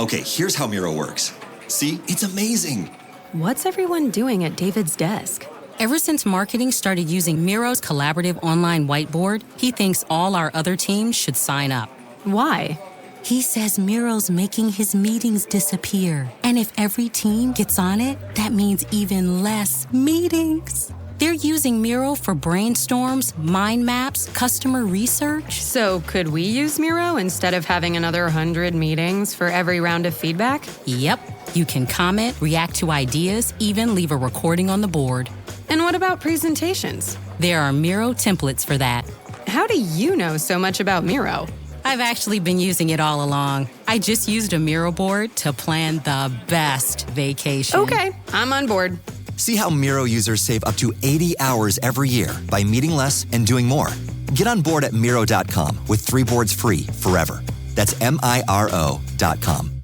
Okay, here's how Miro works. See, it's amazing. What's everyone doing at David's desk? Ever since marketing started using Miro's collaborative online whiteboard, he thinks all our other teams should sign up. Why? He says Miro's making his meetings disappear. And if every team gets on it, that means even less meetings. They're using Miro for brainstorms, mind maps, customer research. So could we use Miro instead of having another 100 meetings for every round of feedback? Yep. You can comment, react to ideas, even leave a recording on the board. And what about presentations? There are Miro templates for that. How do you know so much about Miro? I've actually been using it all along. I just used a Miro board to plan the best vacation. Okay, I'm on board. See how Miro users save up to 80 hours every year by meeting less and doing more. Get on board at Miro.com with 3 boards free forever. That's MIRO.com.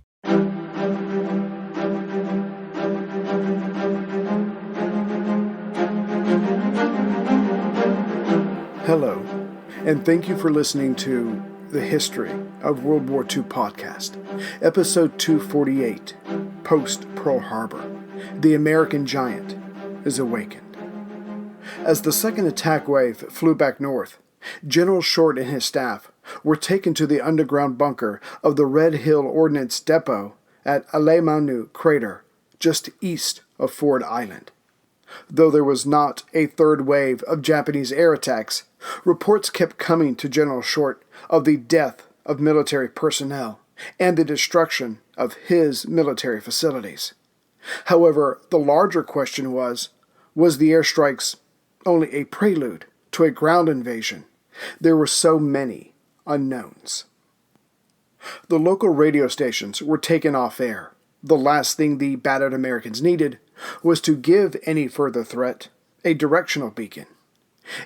Hello, and thank you for listening to the History of World War II podcast, episode 248, Post-Pearl Harbor. The American Giant is Awakened. As the second attack wave flew back north, General Short and his staff were taken to the underground bunker of the Red Hill Ordnance Depot at Alemanu Crater, just east of Ford Island. Though there was not a third wave of Japanese air attacks, reports kept coming to General Short of the death of military personnel and the destruction of his military facilities. However, the larger question was the airstrikes only a prelude to a ground invasion? There were so many unknowns. The local radio stations were taken off air. The last thing the battered Americans needed was to give any further threat a directional beacon.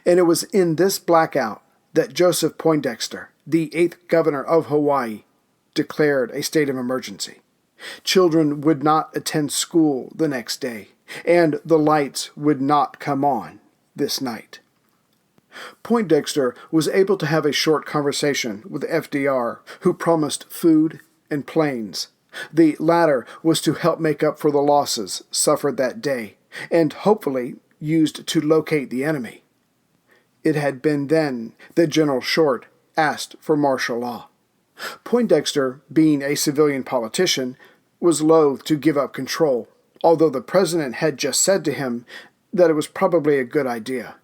And it was in this blackout that Joseph Poindexter, the 8th governor of Hawaii, declared a state of emergency. Children would not attend school the next day, and the lights would not come on this night. Poindexter was able to have a short conversation with FDR, who promised food and planes. The latter was to help make up for the losses suffered that day, and hopefully used to locate the enemy. It had been then that General Short asked for martial law. Poindexter, being a civilian politician, was loath to give up control, although the president had just said to him that it was probably a good idea.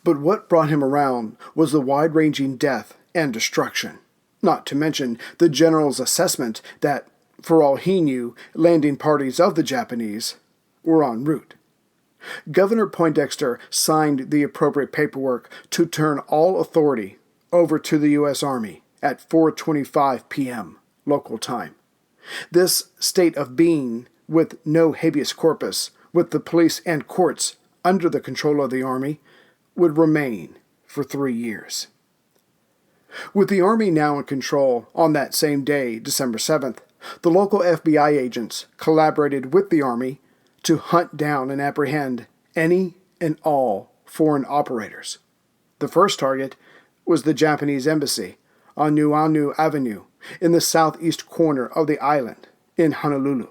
But what brought him around was the wide-ranging death and destruction, not to mention the general's assessment that, for all he knew, landing parties of the Japanese were en route. Governor Poindexter signed the appropriate paperwork to turn all authority over to the U.S. Army at 4:25 p.m. local time. This state of being, with no habeas corpus, with the police and courts under the control of the Army, would remain for 3 years. With the Army now in control, on that same day, December 7th, the local FBI agents collaborated with the Army to hunt down and apprehend any and all foreign operators. The first target was the Japanese embassy on Nuuanu Avenue in the southeast corner of the island in Honolulu.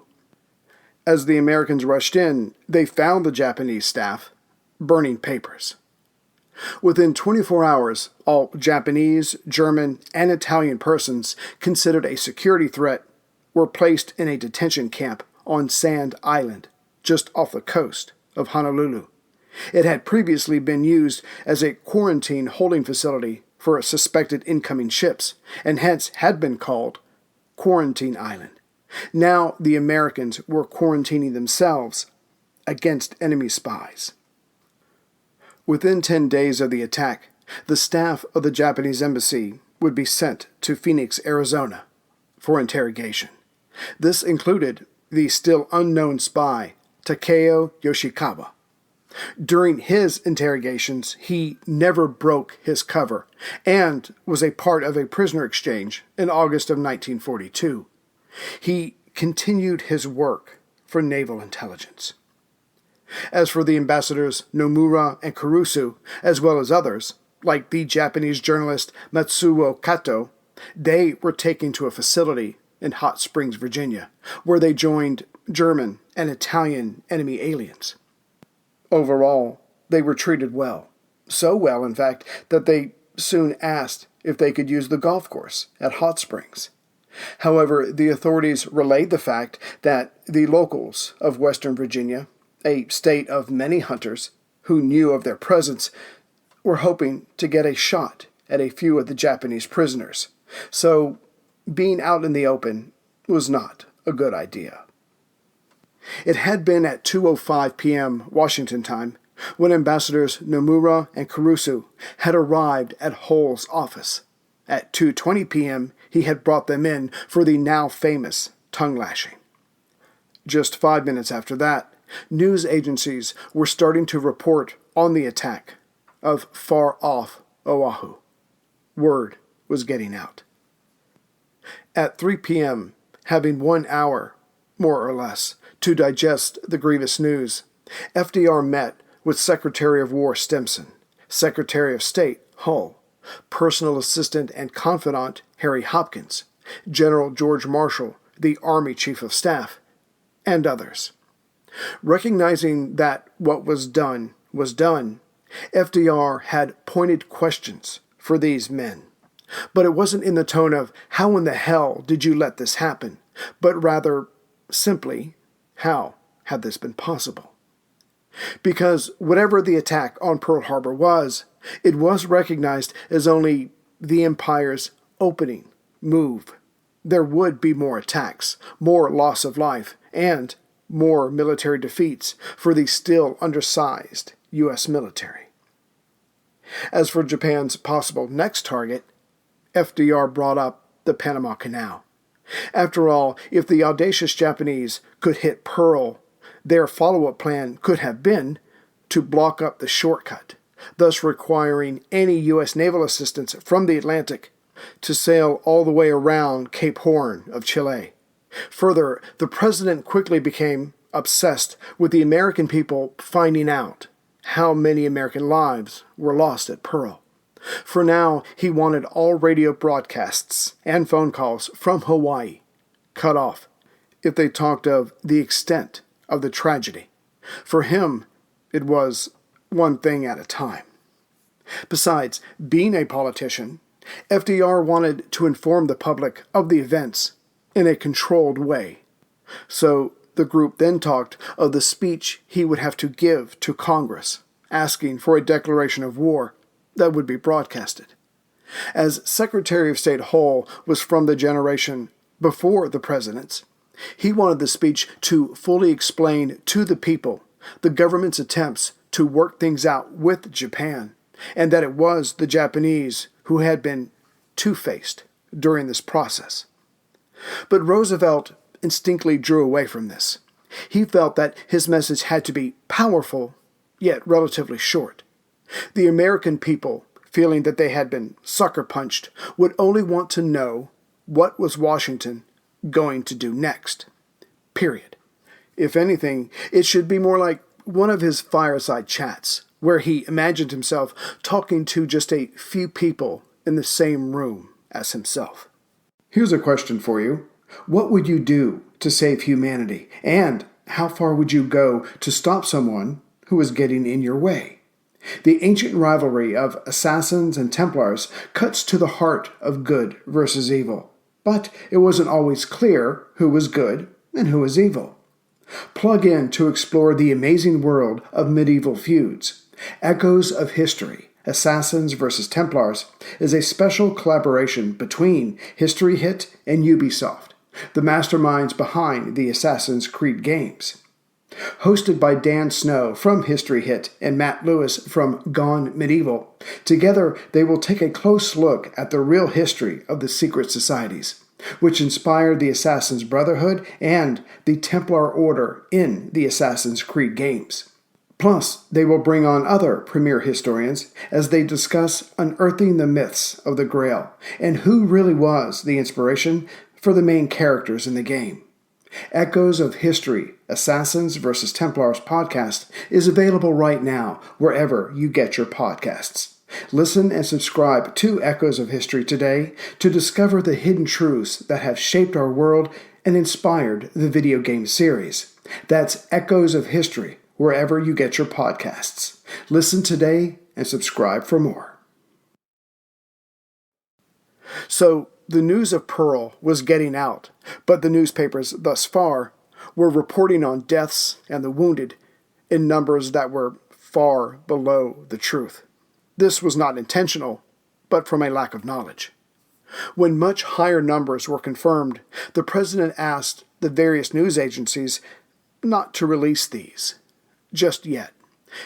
As the Americans rushed in, they found the Japanese staff burning papers. Within 24 hours, all Japanese, German, and Italian persons considered a security threat were placed in a detention camp on Sand Island, just off the coast of Honolulu. It had previously been used as a quarantine holding facility for suspected incoming ships, and hence had been called Quarantine Island. Now the Americans were quarantining themselves against enemy spies. Within 10 days of the attack, the staff of the Japanese embassy would be sent to Phoenix, Arizona, for interrogation. This included the still unknown spy, Takeo Yoshikawa. During his interrogations, he never broke his cover and was a part of a prisoner exchange in August of 1942. He continued his work for naval intelligence. As for the ambassadors Nomura and Kurusu, as well as others, like the Japanese journalist Matsuo Kato, they were taken to a facility in Hot Springs, Virginia, where they joined German and Italian enemy aliens. Overall, they were treated well. So well, in fact, that they soon asked if they could use the golf course at Hot Springs. However, the authorities relayed the fact that the locals of Western Virginia, a state of many hunters who knew of their presence, were hoping to get a shot at a few of the Japanese prisoners. So, being out in the open was not a good idea. It had been at 2:05 p.m. Washington time when Ambassadors Nomura and Kurusu had arrived at Hull's office. At 2:20 p.m., he had brought them in for the now famous tongue lashing. Just 5 minutes after that, news agencies were starting to report on the attack of far-off Oahu. Word was getting out. At 3 p.m., having 1 hour, more or less, to digest the grievous news, FDR met with Secretary of War Stimson, Secretary of State Hull, Personal Assistant and Confidant Harry Hopkins, General George Marshall, the Army Chief of Staff, and others. Recognizing that what was done, FDR had pointed questions for these men. But it wasn't in the tone of, "How in the hell did you let this happen?" but rather, simply, how had this been possible? Because whatever the attack on Pearl Harbor was, it was recognized as only the Empire's opening move. There would be more attacks, more loss of life, and more military defeats for the still undersized U.S. military. As for Japan's possible next target, FDR brought up the Panama Canal. After all, if the audacious Japanese could hit Pearl, their follow-up plan could have been to block up the shortcut, thus requiring any U.S. naval assistance from the Atlantic to sail all the way around Cape Horn of Chile. Further, the president quickly became obsessed with the American people finding out how many American lives were lost at Pearl. For now, he wanted all radio broadcasts and phone calls from Hawaii cut off if they talked of the extent of the tragedy. For him, it was one thing at a time. Besides, being a politician, FDR wanted to inform the public of the events in a controlled way. So the group then talked of the speech he would have to give to Congress, asking for a declaration of war that would be broadcasted. As Secretary of State Hull was from the generation before the president's, he wanted the speech to fully explain to the people the government's attempts to work things out with Japan, and that it was the Japanese who had been two-faced during this process. But Roosevelt instinctively drew away from this. He felt that his message had to be powerful, yet relatively short. The American people, feeling that they had been sucker-punched, would only want to know what was Washington going to do next. Period. If anything, it should be more like one of his fireside chats, where he imagined himself talking to just a few people in the same room as himself. Here's a question for you. What would you do to save humanity? And how far would you go to stop someone who is getting in your way? The ancient rivalry of assassins and Templars cuts to the heart of good versus evil. But it wasn't always clear who was good and who was evil. Plug in to explore the amazing world of medieval feuds. Echoes of History, Assassins vs. Templars is a special collaboration between History Hit and Ubisoft, the masterminds behind the Assassin's Creed games. Hosted by Dan Snow from History Hit and Matt Lewis from Gone Medieval, together they will take a close look at the real history of the secret societies, which inspired the Assassin's Brotherhood and the Templar Order in the Assassin's Creed games. Plus, they will bring on other premier historians as they discuss unearthing the myths of the Grail and who really was the inspiration for the main characters in the game. Echoes of History, Assassins vs. Templars podcast is available right now wherever you get your podcasts. Listen and subscribe to Echoes of History today to discover the hidden truths that have shaped our world and inspired the video game series. That's Echoes of History, wherever you get your podcasts. Listen today and subscribe for more. So, the news of Pearl was getting out, but the newspapers thus far were reporting on deaths and the wounded in numbers that were far below the truth. This was not intentional, but from a lack of knowledge. When much higher numbers were confirmed, the president asked the various news agencies not to release these just yet.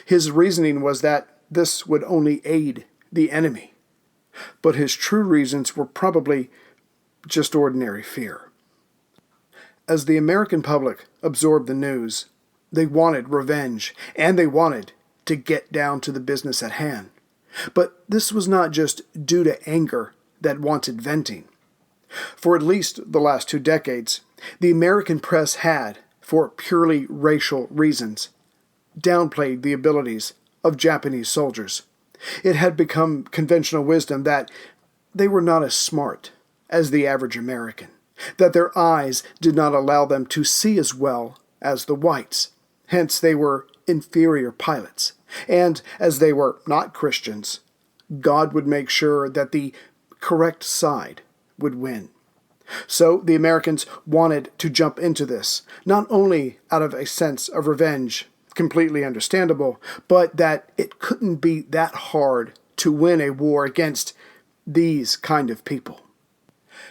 His reasoning was that this would only aid the enemy. But his true reasons were probably just ordinary fear. As the American public absorbed the news, they wanted revenge, and they wanted to get down to the business at hand. But this was not just due to anger that wanted venting. For at least the last 2 decades, the American press had, for purely racial reasons, downplayed the abilities of Japanese soldiers. It had become conventional wisdom that they were not as smart as the average American, that their eyes did not allow them to see as well as the whites. Hence, they were inferior pilots. And as they were not Christians, God would make sure that the correct side would win. So the Americans wanted to jump into this, not only out of a sense of revenge, completely understandable, but that it couldn't be that hard to win a war against these kind of people.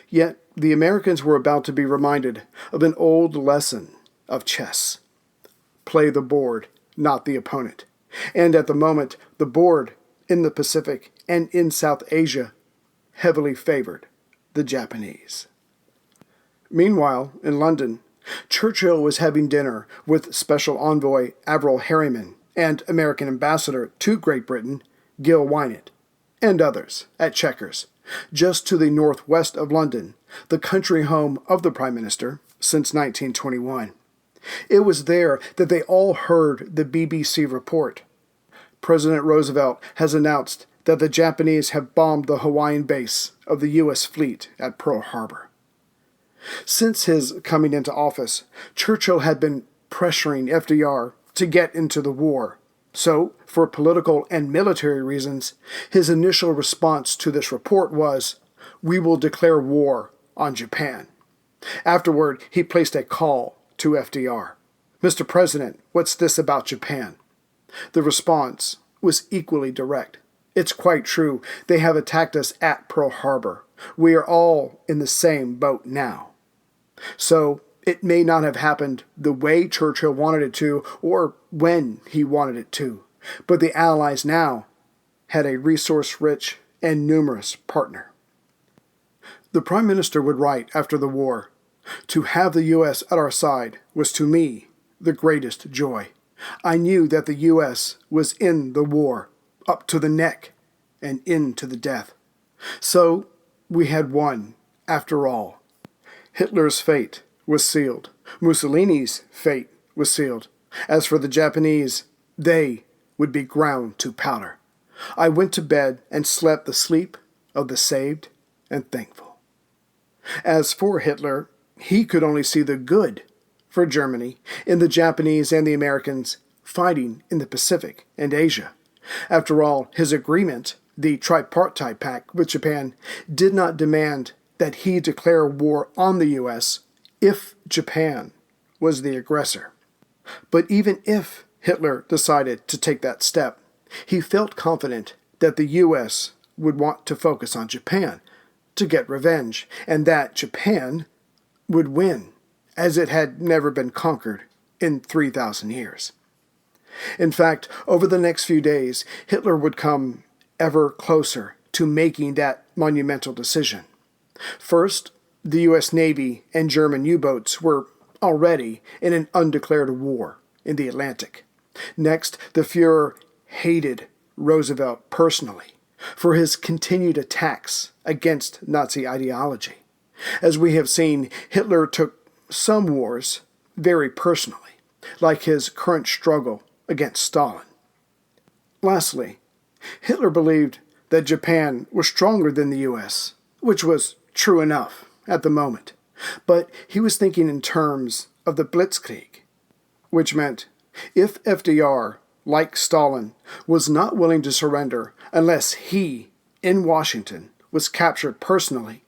Yet the Americans were about to be reminded of an old lesson of chess. Play the board, not the opponent. And at the moment, the board in the Pacific and in South Asia heavily favored the Japanese. Meanwhile, in London, Churchill was having dinner with Special Envoy Averell Harriman and American Ambassador to Great Britain, Gil Wynant, and others at Chequers, just to the northwest of London, the country home of the Prime Minister since 1921. It was there that they all heard the BBC report. President Roosevelt has announced that the Japanese have bombed the Hawaiian base of the U.S. fleet at Pearl Harbor. Since his coming into office, Churchill had been pressuring FDR to get into the war. So, for political and military reasons, his initial response to this report was, "We will declare war on Japan." Afterward, he placed a call to FDR. "Mr. President, what's this about Japan?" The response was equally direct. "It's quite true. They have attacked us at Pearl Harbor. We are all in the same boat now." So, it may not have happened the way Churchill wanted it to, or when he wanted it to, but the Allies now had a resource-rich and numerous partner. The Prime Minister would write after the war, "To have the U.S. at our side was to me the greatest joy. I knew that the U.S. was in the war, up to the neck, and into the death. So, we had won, after all. Hitler's fate was sealed. Mussolini's fate was sealed. As for the Japanese, they would be ground to powder. I went to bed and slept the sleep of the saved and thankful." As for Hitler, he could only see the good for Germany in the Japanese and the Americans fighting in the Pacific and Asia. After all, his agreement, the Tripartite Pact with Japan, did not demand that he declare war on the U.S. if Japan was the aggressor. But even if Hitler decided to take that step, he felt confident that the U.S. would want to focus on Japan to get revenge, and that Japan would win, as it had never been conquered in 3,000 years. In fact, over the next few days, Hitler would come ever closer to making that monumental decision. First, the U.S. Navy and German U-boats were already in an undeclared war in the Atlantic. Next, the Fuhrer hated Roosevelt personally for his continued attacks against Nazi ideology. As we have seen, Hitler took some wars very personally, like his current struggle against Stalin. Lastly, Hitler believed that Japan was stronger than the U.S., which was true enough at the moment. But he was thinking in terms of the Blitzkrieg, which meant if FDR, like Stalin, was not willing to surrender unless he, in Washington, was captured personally,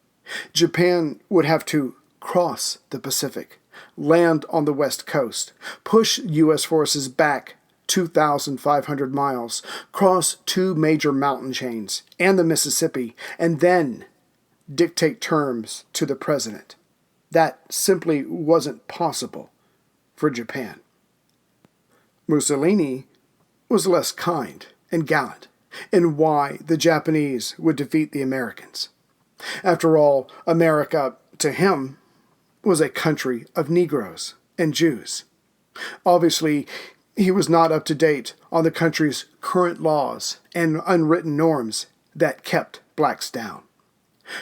Japan would have to cross the Pacific, land on the West Coast, push U.S. forces back 2,500 miles, cross two major mountain chains and the Mississippi, and then dictate terms to the president. That simply wasn't possible for Japan. Mussolini was less kind and gallant in why the Japanese would defeat the Americans. After all, America, to him, was a country of Negroes and Jews. Obviously, he was not up to date on the country's current laws and unwritten norms that kept blacks down.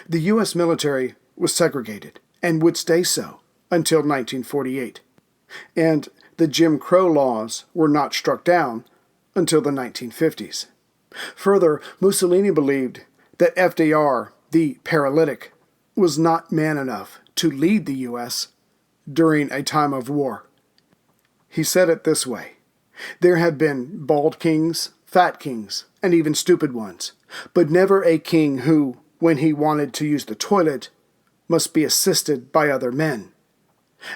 The U.S. military was segregated and would stay so until 1948, and the Jim Crow laws were not struck down until the 1950s. Further, Mussolini believed that FDR, the paralytic, was not man enough to lead the U.S. during a time of war. He said it this way: there have been bald kings, fat kings, and even stupid ones, but never a king who, when he wanted to use the toilet, must be assisted by other men.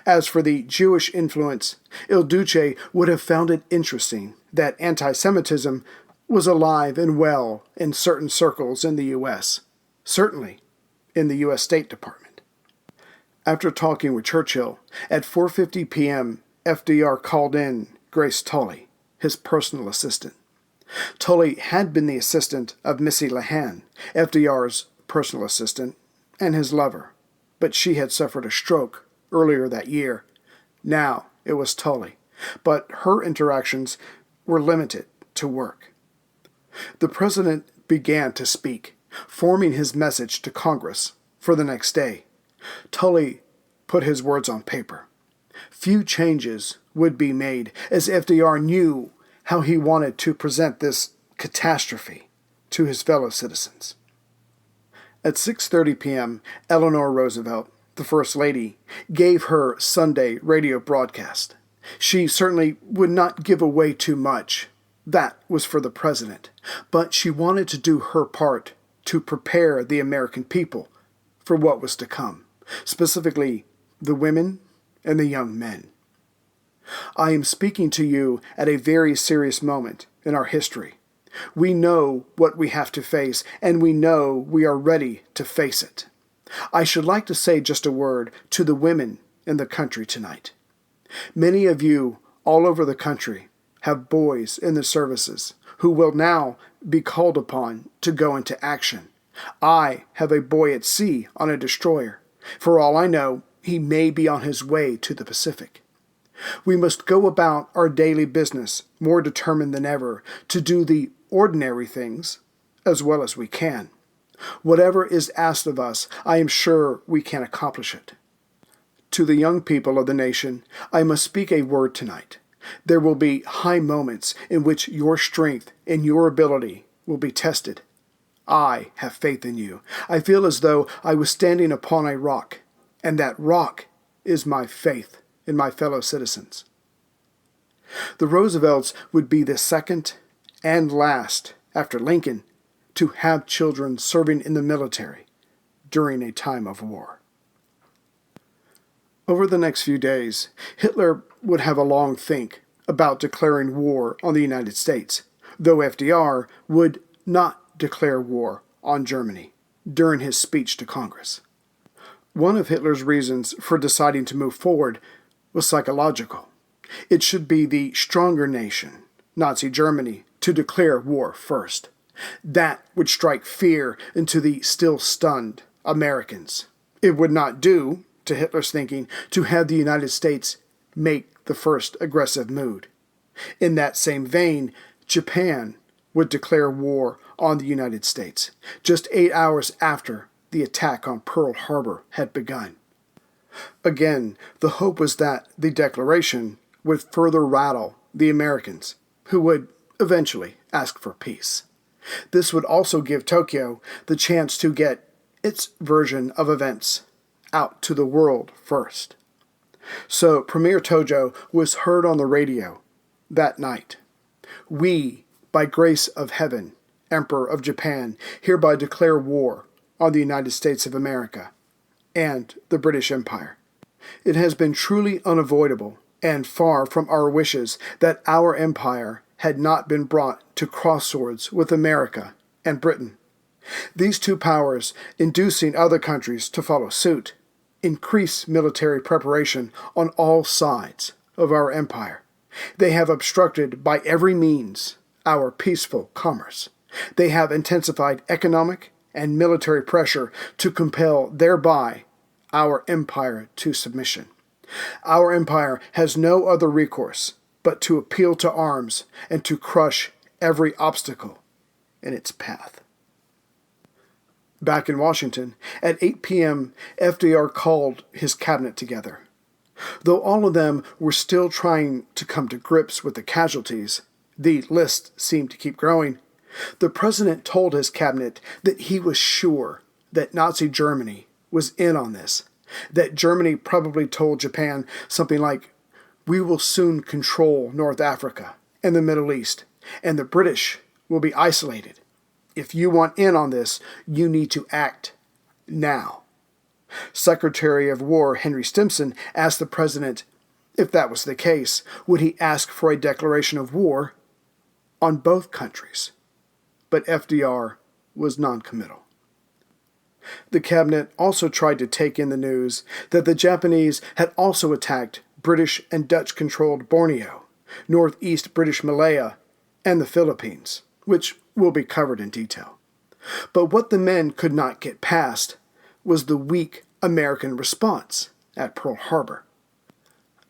As for the Jewish influence, Il Duce would have found it interesting that anti-Semitism was alive and well in certain circles in the U.S., certainly in the U.S. State Department. After talking with Churchill, at 4:50 p.m., FDR called in Grace Tully, his personal assistant. Tully had been the assistant of Missy Lehan, FDR's personal assistant, and his lover, but she had suffered a stroke earlier that year. Now it was Tully, but her interactions were limited to work. The president began to speak, forming his message to Congress for the next day. Tully put his words on paper. Few changes would be made, as FDR knew how he wanted to present this catastrophe to his fellow citizens. At 6:30 p.m., Eleanor Roosevelt, the First Lady, gave her Sunday radio broadcast. She certainly would not give away too much. That was for the president. But she wanted to do her part to prepare the American people for what was to come, specifically the women and the young men. I am speaking to you at a very serious moment in our history. We know what we have to face, and we know we are ready to face it. I should like to say just a word to the women in the country tonight. Many of you all over the country have boys in the services who will now be called upon to go into action. I have a boy at sea on a destroyer. For all I know, he may be on his way to the Pacific. We must go about our daily business more determined than ever to do the ordinary things as well as we can. Whatever is asked of us, I am sure we can accomplish it. To the young people of the nation, I must speak a word tonight. There will be high moments in which your strength and your ability will be tested. I have faith in you. I feel as though I was standing upon a rock, and that rock is my faith in my fellow citizens. The Roosevelts would be the second and last, after Lincoln, to have children serving in the military during a time of war. Over the next few days, Hitler would have a long think about declaring war on the United States, though FDR would not declare war on Germany during his speech to Congress. One of Hitler's reasons for deciding to move forward was psychological. It should be the stronger nation, Nazi Germany, to declare war first. That would strike fear into the still stunned Americans. It would not do, to Hitler's thinking, to have the United States make the first aggressive move. In that same vein, Japan would declare war on the United States, just 8 hours after the attack on Pearl Harbor had begun. Again, the hope was that the declaration would further rattle the Americans, who would eventually ask for peace. This would also give Tokyo the chance to get its version of events out to the world first. So Premier Tojo was heard on the radio that night. "We, by grace of heaven, Emperor of Japan, hereby declare war on the United States of America and the British Empire. It has been truly unavoidable and far from our wishes that our empire had not been brought to cross swords with America and Britain. These two powers, inducing other countries to follow suit, increase military preparation on all sides of our empire. They have obstructed by every means our peaceful commerce. They have intensified economic and military pressure to compel thereby our empire to submission. Our empire has no other recourse but to appeal to arms and to crush every obstacle in its path." Back in Washington, at 8 p.m., FDR called his cabinet together. Though all of them were still trying to come to grips with the casualties, the list seemed to keep growing. The president told his cabinet that he was sure that Nazi Germany was in on this, that Germany probably told Japan something like, "We will soon control North Africa and the Middle East, and the British will be isolated. If you want in on this, you need to act now." Secretary of War Henry Stimson asked the president if that was the case, would he ask for a declaration of war on both countries? But FDR was noncommittal. The cabinet also tried to take in the news that the Japanese had also attacked British and Dutch-controlled Borneo, northeast British Malaya, and the Philippines, which will be covered in detail. But what the men could not get past was the weak American response at Pearl Harbor.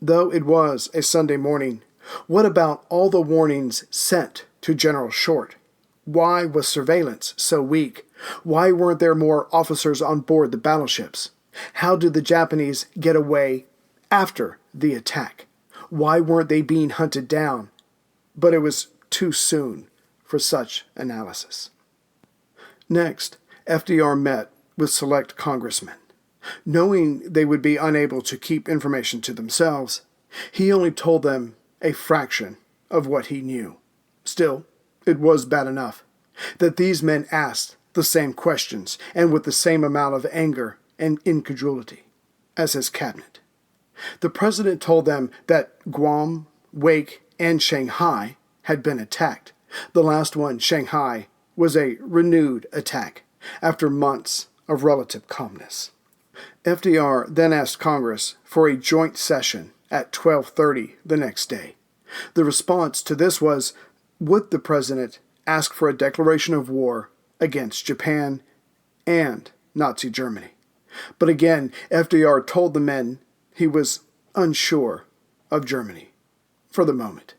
Though it was a Sunday morning, what about all the warnings sent to General Short? Why was surveillance so weak? Why weren't there more officers on board the battleships? How did the Japanese get away after the attack? Why weren't they being hunted down? But it was too soon for such analysis. Next, FDR met with select congressmen. Knowing they would be unable to keep information to themselves, he only told them a fraction of what he knew. Still, it was bad enough that these men asked the same questions and with the same amount of anger and incredulity as his cabinet. The president told them that Guam, Wake, and Shanghai had been attacked. The last one, Shanghai, was a renewed attack after months of relative calmness. FDR then asked Congress for a joint session at 12:30 the next day. The response to this was, would the president ask for a declaration of war against Japan and Nazi Germany? But again, FDR told the men he was unsure of Germany for the moment.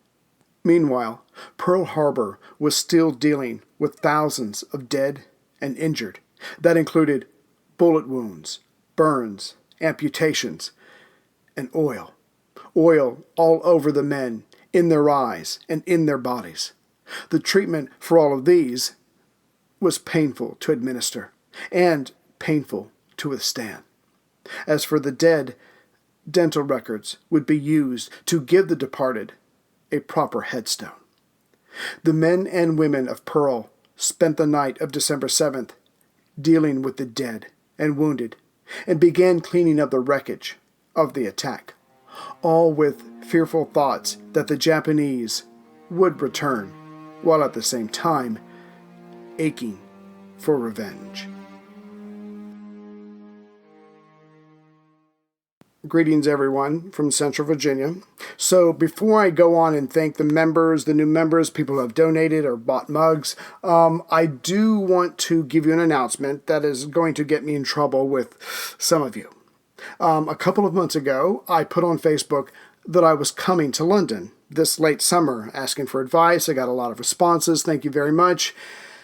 Meanwhile, Pearl Harbor was still dealing with thousands of dead and injured. That included bullet wounds, burns, amputations, and oil. Oil all over the men, in their eyes, and in their bodies. The treatment for all of these was painful to administer and painful to withstand. As for the dead, dental records would be used to give the departed a proper headstone. The men and women of Pearl spent the night of December 7th dealing with the dead and wounded and began cleaning up the wreckage of the attack, all with fearful thoughts that the Japanese would return, while at the same time aching for revenge. Greetings, everyone, from Central Virginia. So before I go on and thank the members, the new members, people who have donated or bought mugs, I do want to give you an announcement that is going to get me in trouble with some of you. A couple of months ago, I put on Facebook that I was coming to London this late summer, asking for advice. I got a lot of responses. Thank you very much.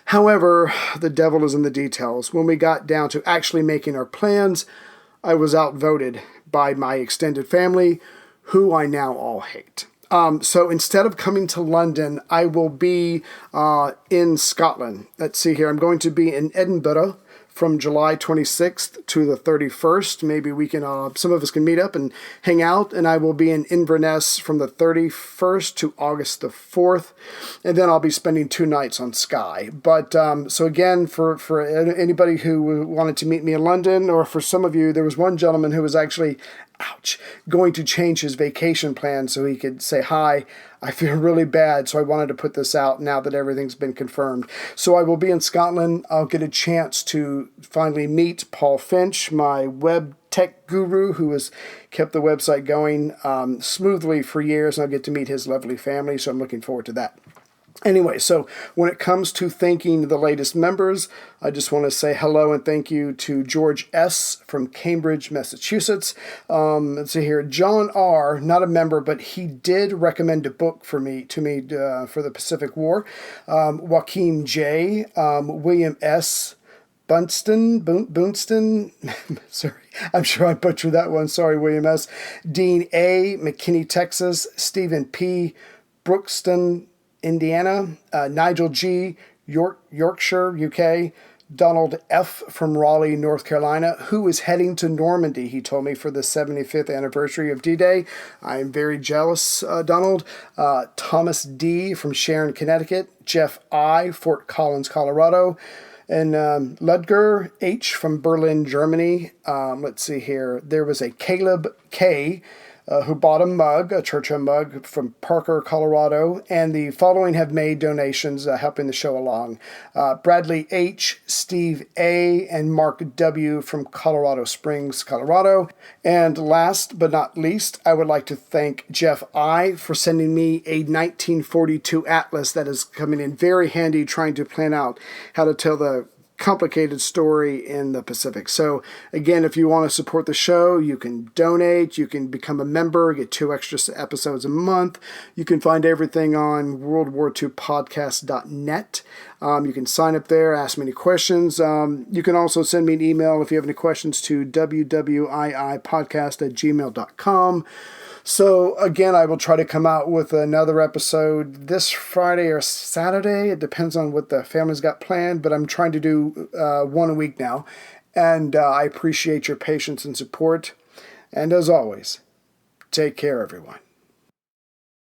However, the devil is in the details. When we got down to actually making our plans, I was outvoted by my extended family, who I now all hate. So instead of coming to London, I will be in Scotland. Let's see here. I'm going to be in Edinburgh from July 26th to the 31st. Maybe we can, some of us can meet up and hang out. And I will be in Inverness from the 31st to August the 4th. And then I'll be spending 2 nights on Skye. But so again, for anybody who wanted to meet me in London, or for some of you, there was one gentleman who was actually going to change his vacation plan so he could say, hi, I feel really bad, so I wanted to put this out now that everything's been confirmed. So I will be in Scotland. I'll get a chance to finally meet Paul Finch, my web tech guru who has kept the website going smoothly for years, and I'll get to meet his lovely family, so I'm looking forward to that. Anyway, so when it comes to thanking the latest members, I just want to say hello and thank you to George S. from Cambridge, Massachusetts. Let's see here. John R., not a member, but he did recommend a book to me for the Pacific War. Joaquin J., William S., Boonston, sorry, I'm sure I butchered that one. Sorry, William S. Dean A., McKinney, Texas. Stephen P., Brookston, Indiana, Nigel G., Yorkshire, UK, Donald F. from Raleigh, North Carolina, who is heading to Normandy, he told me, for the 75th anniversary of D-Day. I am very jealous, Donald. Thomas D. from Sharon, Connecticut, Jeff I., Fort Collins, Colorado, and Ludger H. from Berlin, Germany. Let's see here. There was a Caleb K., who bought a mug, a Churchill mug, from Parker, Colorado, and the following have made donations helping the show along. Bradley H., Steve A., and Mark W. from Colorado Springs, Colorado. And last but not least, I would like to thank Jeff I. for sending me a 1942 atlas that is coming in very handy trying to plan out how to tell the complicated story in the Pacific. So again, if you want to support the show, you can donate, you can become a member, get 2 extra episodes a month. You can find everything on worldwar2podcast.net. You can sign up there, ask me any questions. You can also send me an email if you have any questions to wwiipodcast@gmail.com. So again, I will try to come out with another episode this Friday or Saturday. It depends on what the family's got planned, but I'm trying to do 1 a week now. And I appreciate your patience and support. And as always, take care, everyone.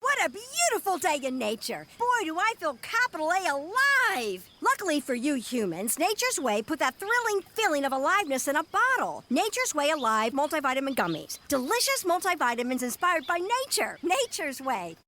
What a beautiful day in nature. Boy, do I feel capital A alive. Luckily for you humans, Nature's Way put that thrilling feeling of aliveness in a bottle. Nature's Way Alive multivitamin gummies. Delicious multivitamins inspired by nature. Nature's Way.